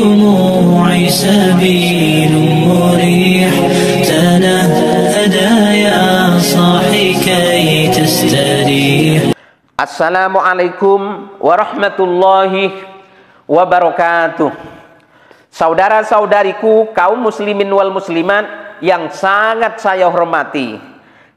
دموعي سبيل مريح تنهدى يا صاحي كي تستريح. Assalamualaikum warahmatullahi wabarakatuh. Saudara-saudariku kaum muslimin wal muslimat yang sangat saya hormati,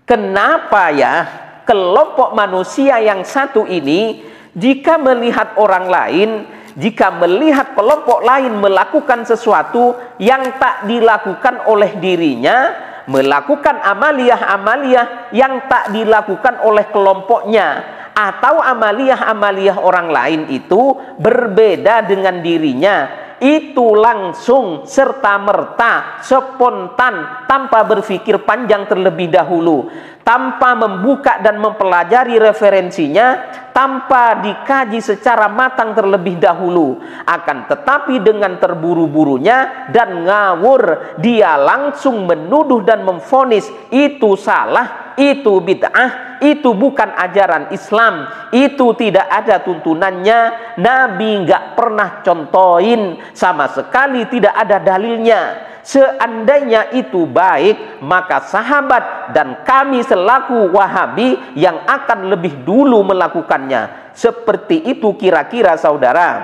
kenapa ya kelompok manusia yang satu ini jika melihat orang lain, jika melihat kelompok lain melakukan sesuatu yang tak dilakukan oleh dirinya, melakukan amaliyah-amaliyah yang tak dilakukan oleh kelompoknya, atau amaliyah-amaliyah orang lain itu berbeda dengan dirinya, itu langsung serta-merta, spontan, tanpa berpikir panjang terlebih dahulu, tanpa membuka dan mempelajari referensinya, tanpa dikaji secara matang terlebih dahulu, akan tetapi dengan terburu-burunya dan ngawur, dia langsung menuduh dan memvonis itu salah, itu bid'ah, itu bukan ajaran Islam, itu tidak ada tuntunannya, Nabi nggak pernah contohin, sama sekali tidak ada dalilnya. Seandainya itu baik, maka sahabat dan kami selaku Wahabi yang akan lebih dulu melakukannya. Seperti itu kira-kira saudara.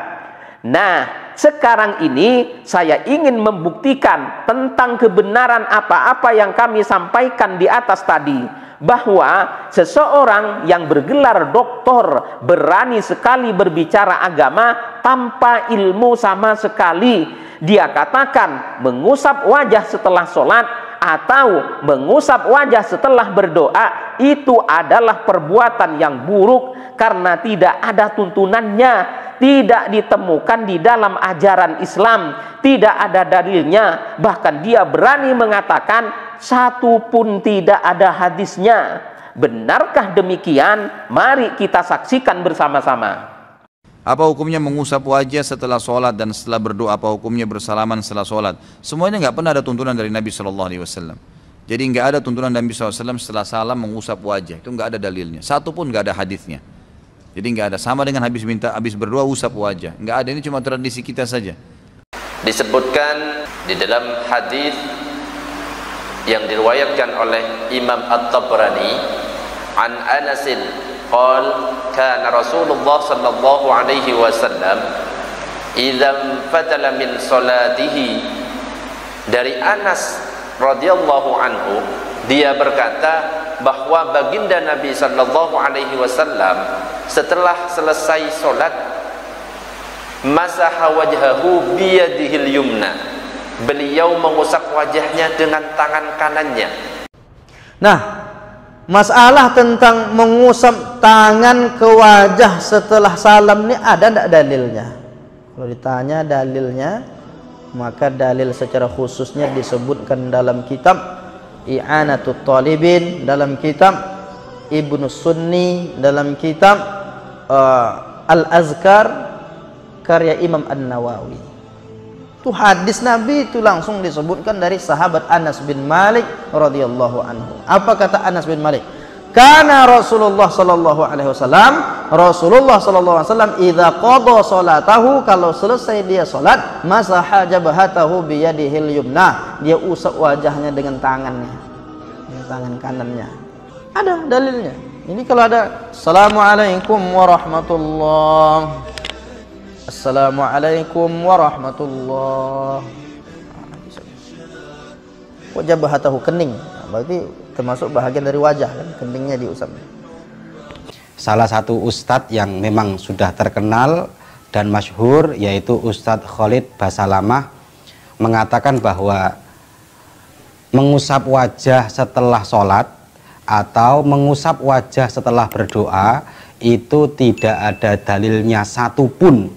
Nah, sekarang ini saya ingin membuktikan tentang kebenaran apa-apa yang kami sampaikan di atas tadi, bahwa seseorang yang bergelar doktor berani sekali berbicara agama tanpa ilmu sama sekali. Dia katakan mengusap wajah setelah sholat atau mengusap wajah setelah berdoa itu adalah perbuatan yang buruk karena tidak ada tuntunannya, tidak ditemukan di dalam ajaran Islam, tidak ada dalilnya. Bahkan dia berani mengatakan satu pun tidak ada hadisnya. Benarkah demikian? Mari kita saksikan bersama-sama. Apa hukumnya mengusap wajah setelah sholat dan setelah berdoa? Apa hukumnya bersalaman setelah sholat? Semuanya nggak pernah ada tuntunan dari Nabi SAW. Jadi nggak ada tuntunan Nabi SAW setelah salam mengusap wajah. Itu nggak ada dalilnya. Satu pun nggak ada hadisnya. Jadi nggak ada. Sama dengan habis berdoa usap wajah. Nggak ada. Ini cuma tradisi kita saja. Disebutkan di dalam hadis yang diriwayatkan oleh Imam At-Tabrani an Anasin qal kana Rasulullah sallallahu alaihi wasallam idza fatala min salatihi, dari Anas radhiyallahu anhu dia berkata bahwa baginda Nabi sallallahu alaihi wasallam setelah selesai salat masaha wajhahu biyadihil yumna, beliau mengusap wajahnya dengan tangan kanannya. Nah, masalah tentang mengusap tangan ke wajah setelah salam ini ada tidak dalilnya? Kalau ditanya dalilnya, maka dalil secara khususnya disebutkan dalam kitab I'anatut Talibin, dalam kitab Ibnu Sunni, dalam kitab Al-Azkar karya Imam An-Nawawi. Itu hadis Nabi itu langsung disebutkan dari sahabat Anas bin Malik radhiyallahu anhu. Apa kata Anas bin Malik? Karena Rasulullah sallallahu alaihi wasallam idza qada salatahu, kalau selesai dia salat, masaha jabhatahu bi yadihil yumna, dia usap wajahnya dengan tangannya, dengan tangan kanannya. Ada dalilnya. Ini kalau ada Assalamualaikum warahmatullahi, Assalamualaikum warahmatullahi. Wajah bahatahu, kening, berarti termasuk bahagian dari wajah kan, keningnya diusap. Salah satu ustadz yang memang sudah terkenal dan masyhur yaitu Ustadz Khalid Basalamah mengatakan bahwa mengusap wajah setelah sholat atau mengusap wajah setelah berdoa itu tidak ada dalilnya satupun,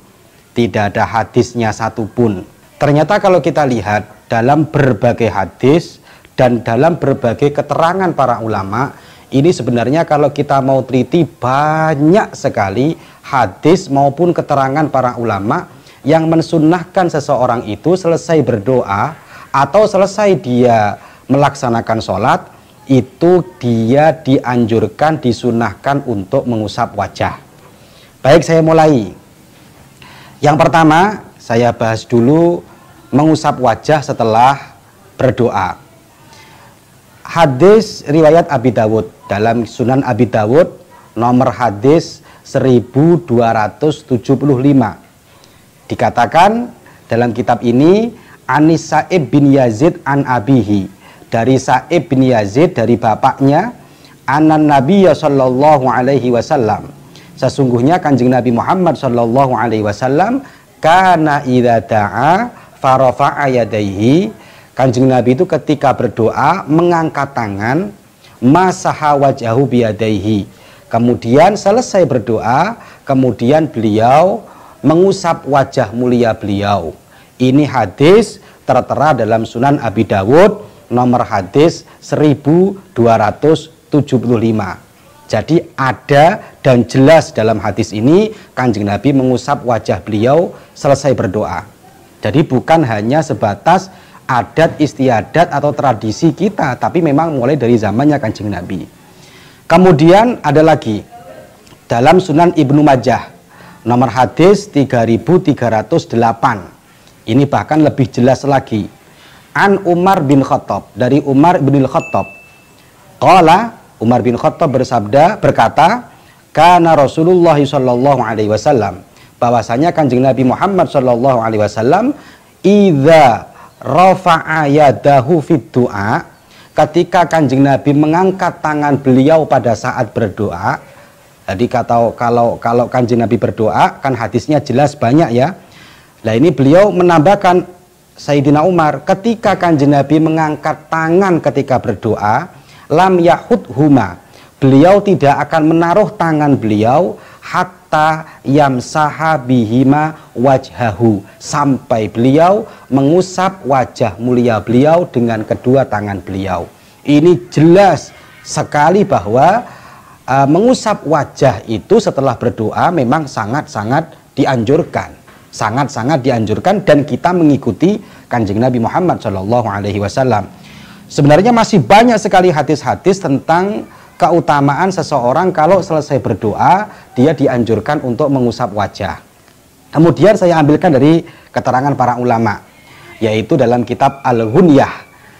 tidak ada hadisnya satupun. Ternyata kalau kita lihat dalam berbagai hadis dan dalam berbagai keterangan para ulama, ini sebenarnya kalau kita mau teliti banyak sekali hadis maupun keterangan para ulama yang mensunnahkan seseorang itu selesai berdoa atau selesai dia melaksanakan sholat, itu dia dianjurkan, disunnahkan untuk mengusap wajah. Baik, saya mulai. Yang pertama, saya bahas dulu mengusap wajah setelah berdoa. Hadis riwayat Abi Dawud, dalam Sunan Abi Dawud nomor hadis 1275. Dikatakan dalam kitab ini, Anis Sa'ib bin Yazid an abihi, dari Sa'ib bin Yazid dari bapaknya, anan Nabiyya sallallahu alaihi wasallam, sesungguhnya Kanjeng Nabi Muhammad sallallahu alaihi wasallam, kana idza da'a farafa'a yadayhi, Kanjeng Nabi itu ketika berdoa mengangkat tangan, masaha wajhahu biyadaihi, kemudian selesai berdoa, kemudian beliau mengusap wajah mulia beliau. Ini hadis tertera dalam Sunan Abi Dawud nomor hadis 1275. Jadi ada dan jelas dalam hadis ini Kanjeng Nabi mengusap wajah beliau selesai berdoa. Jadi bukan hanya sebatas adat istiadat atau tradisi kita, tapi memang mulai dari zamannya Kanjeng Nabi. Kemudian ada lagi dalam Sunan Ibnu Majah nomor hadis 3308. Ini bahkan lebih jelas lagi. An Umar bin Khattab, dari Umar bin Khattab. Qala, Umar bin Khattab berkata, kana Rasulullah sallallahu alaihi wasallam, bahwasanya Kanjeng Nabi Muhammad sallallahu alaihi wasallam, idza rafa'a yadahu fid du'a, ketika Kanjeng Nabi mengangkat tangan beliau pada saat berdoa. Jadi kalau Kanjeng Nabi berdoa kan hadisnya jelas banyak ya. Nah ini beliau menambahkan, Sayyidina Umar, ketika Kanjeng Nabi mengangkat tangan ketika berdoa, lam yahudhuma, beliau tidak akan menaruh tangan beliau hatta yamsaha bihima wajhahu, sampai beliau mengusap wajah mulia beliau dengan kedua tangan beliau. Ini jelas sekali bahwa mengusap wajah itu setelah berdoa memang sangat-sangat dianjurkan. Sangat-sangat dianjurkan, dan kita mengikuti Kanjeng Nabi Muhammad Shallallahu Alaihi Wasallam. Sebenarnya masih banyak sekali hadis-hadis tentang keutamaan seseorang kalau selesai berdoa dia dianjurkan untuk mengusap wajah. Kemudian saya ambilkan dari keterangan para ulama, yaitu dalam kitab Al-Ghunyah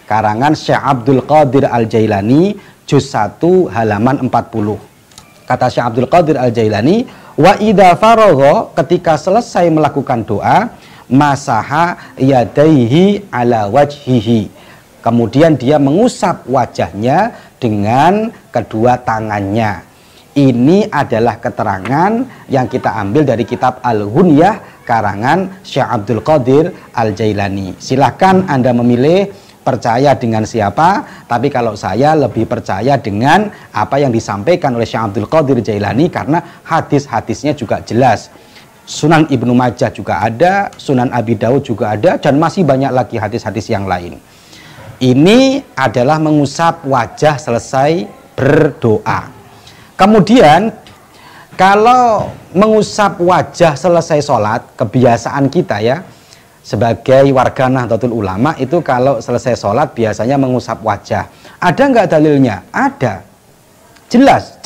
karangan Syekh Abdul Qadir Al-Jailani juz 1 halaman 40. Kata Syekh Abdul Qadir Al-Jailani, wa idza faragha, ketika selesai melakukan doa, masaha yadaihi ala wajhihi, kemudian dia mengusap wajahnya dengan kedua tangannya. Ini adalah keterangan yang kita ambil dari kitab Al-Ghunyah karangan Syekh Abdul Qadir Al-Jailani. Silahkan Anda memilih percaya dengan siapa, tapi kalau saya lebih percaya dengan apa yang disampaikan oleh Syekh Abdul Qadir Jailani, karena hadis-hadisnya juga jelas. Sunan Ibnu Majah juga ada, Sunan Abi Dawud juga ada, dan masih banyak lagi hadis-hadis yang lain. Ini adalah mengusap wajah selesai berdoa. Kemudian kalau mengusap wajah selesai sholat, kebiasaan kita ya sebagai warga Nahdlatul Ulama itu kalau selesai sholat biasanya mengusap wajah. Ada nggak dalilnya? Ada. Jelas.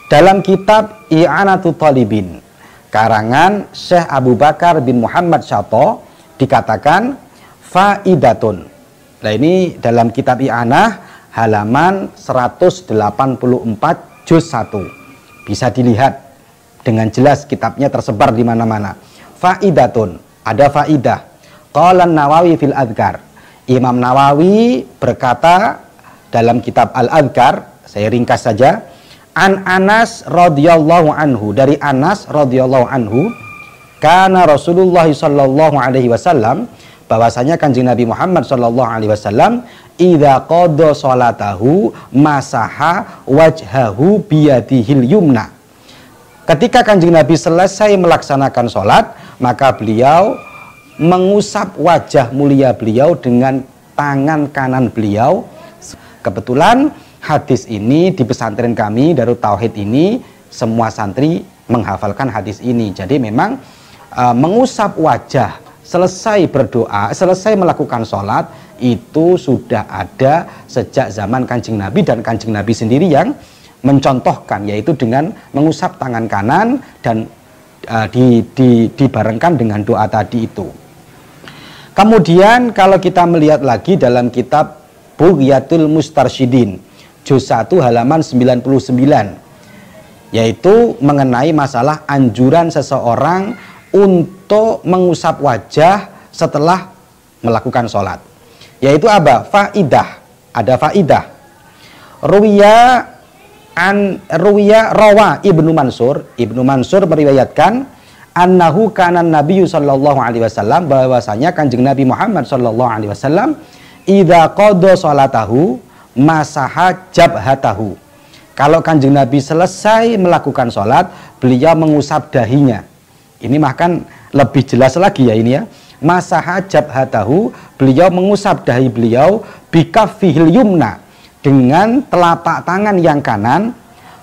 Dalam kitab I'anatul Talibin karangan Syekh Abu Bakar bin Muhammad Syato dikatakan faidatun. Nah ini dalam kitab I'anah halaman 184 juz 1. Bisa dilihat dengan jelas, kitabnya tersebar di mana-mana. Faidatun, ada faidah. Qala Nawawi fil Adhkar. Imam Nawawi berkata dalam kitab Al-Adhkar, saya ringkas saja. An Anas radhiyallahu anhu, dari Anas radhiyallahu anhu, kana Rasulullah sallallahu alaihi wasallam, bahwasanya Kanjeng Nabi Muhammad sallallahu alaihi wasallam idza qada salatahu masaha wajhahu biyadihil yumna. Ketika Kanjeng Nabi selesai melaksanakan sholat, maka beliau mengusap wajah mulia beliau dengan tangan kanan beliau. Kebetulan hadis ini di pesantren kami Darut Tauhid ini semua santri menghafalkan hadis ini. Jadi memang mengusap wajah selesai berdoa, selesai melakukan sholat itu sudah ada sejak zaman Kanjeng Nabi, dan Kanjeng Nabi sendiri yang mencontohkan, yaitu dengan mengusap tangan kanan dan dibarengkan dengan doa tadi itu. Kemudian kalau kita melihat lagi dalam kitab Bughyatul Mustarsyidin juz 1 halaman 99, yaitu mengenai masalah anjuran seseorang untuk mengusap wajah setelah melakukan sholat, yaitu apa? Faidah, ada faidah. Rawa Ibnu Mansur meriwayatkan annahu kana Nabi sallallahu alaihi wasallam, bahwasanya Kanjeng Nabi Muhammad sallallahu alaihi wasallam idza qada salatahu masaha jabhatahu. Kalau Kanjeng Nabi selesai melakukan sholat, beliau mengusap dahinya. Ini bahkan lebih jelas lagi ya ini ya. Masaha jabhatahu, beliau mengusap dahi beliau bikaffihil yumna, dengan telapak tangan yang kanan.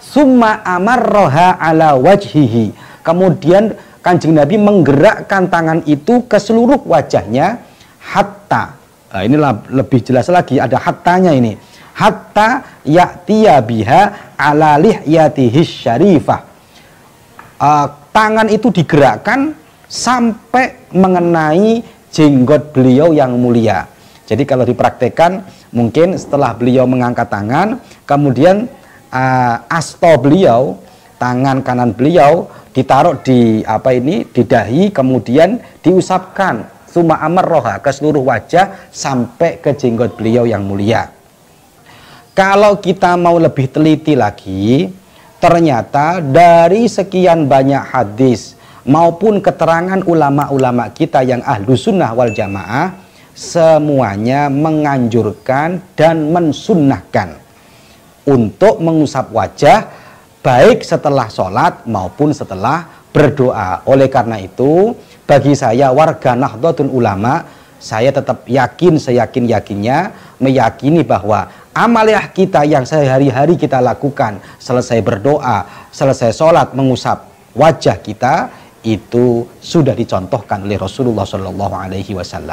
Summa amarroha ala wajhihi, kemudian Kanjeng Nabi menggerakkan tangan itu ke seluruh wajahnya. Hatta, nah inilah lebih jelas lagi, ada hattanya ini. Hatta ya'tiya biha ala lihyatihi syarifah, tangan itu digerakkan sampai mengenai jenggot beliau yang mulia. Jadi kalau dipraktekkan, mungkin setelah beliau mengangkat tangan, kemudian asto beliau, tangan kanan beliau ditaruh di di dahi, kemudian diusapkan summa amarroha ke seluruh wajah sampai ke jenggot beliau yang mulia. Kalau kita mau lebih teliti lagi, ternyata dari sekian banyak hadis maupun keterangan ulama-ulama kita yang ahlu sunnah wal jamaah, semuanya menganjurkan dan mensunnahkan untuk mengusap wajah baik setelah sholat maupun setelah berdoa. Oleh karena itu, bagi saya warga Nahdlatul Ulama, saya tetap yakin, seyakin-yakinnya meyakini bahwa amaliah kita yang sehari-hari kita lakukan, selesai berdoa, selesai sholat, mengusap wajah kita, itu sudah dicontohkan oleh Rasulullah SAW.